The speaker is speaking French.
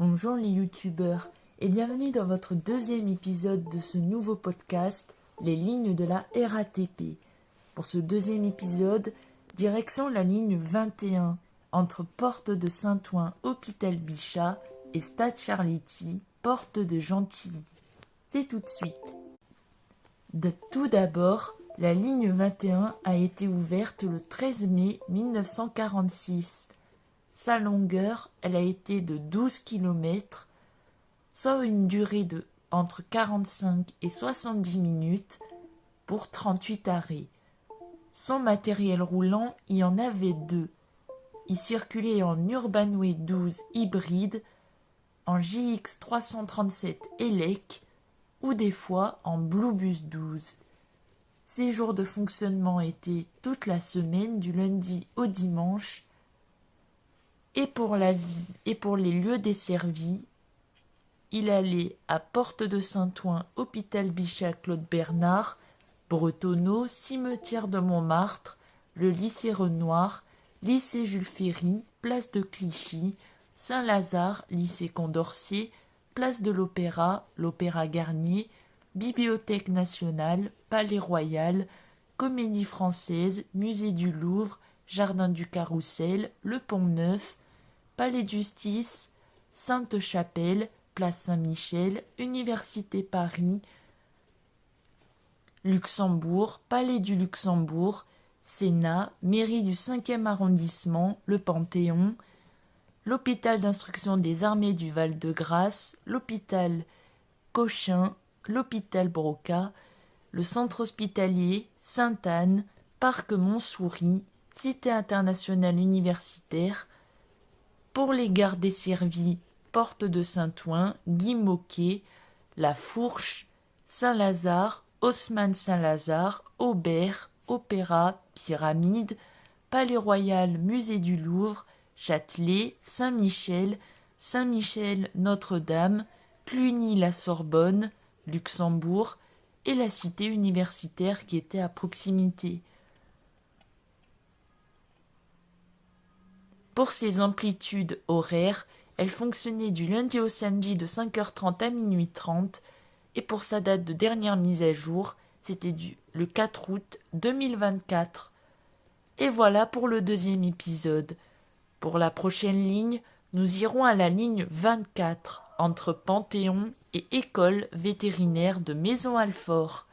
Bonjour les youtubeurs et bienvenue dans votre deuxième épisode de ce nouveau podcast, les lignes de la RATP. Pour ce deuxième épisode, direction la ligne 21 entre Porte de Saint-Ouen, Hôpital Bichat et Stade Charletti, Porte de Gentilly. C'est tout de suite. Tout d'abord, la ligne 21 a été ouverte le 13 mai 1946. Sa longueur, elle a été de 12 km, soit une durée de entre 45 et 70 minutes pour 38 arrêts. Son matériel roulant, il y en avait deux. Il circulait en Urbanway 12 hybride, en JX 337 ELEC ou des fois en Bluebus 12. Ses jours de fonctionnement étaient toute la semaine, du lundi au dimanche. Et pour les lieux desservis, il allait à Porte de Saint-Ouen, Hôpital Bichat Claude Bernard, Bretonneau, Cimetière de Montmartre, le lycée Renoir, lycée Jules Ferry, place de Clichy, Saint-Lazare, lycée Condorcet, place de l'Opéra, l'Opéra Garnier, Bibliothèque nationale, Palais Royal, Comédie Française, Musée du Louvre, Jardin du Carrousel, le Pont-Neuf, Palais de Justice, Sainte-Chapelle, Place Saint-Michel, Université Paris, Luxembourg, Palais du Luxembourg, Sénat, Mairie du 5e arrondissement, le Panthéon, l'hôpital d'instruction des armées du Val-de-Grâce, l'hôpital Cochin, l'hôpital Broca, le centre hospitalier Sainte-Anne, Parc Montsouris, Cité internationale universitaire. Pour les gares desservies, Porte de Saint-Ouen, Guy Môquet, La Fourche, Saint-Lazare, Haussmann Saint-Lazare, Aubert, Opéra, Pyramide, Palais Royal, Musée du Louvre, Châtelet, Saint-Michel, Saint-Michel Notre-Dame, Cluny-la-Sorbonne, Luxembourg et la cité universitaire qui était à proximité. Pour ses amplitudes horaires, elle fonctionnait du lundi au samedi de 5h30 à minuit 30 et pour sa date de dernière mise à jour, c'était le 4 août 2024. Et voilà pour le deuxième épisode. Pour la prochaine ligne, nous irons à la ligne 24 entre Panthéon et École vétérinaire de Maison-Alfort.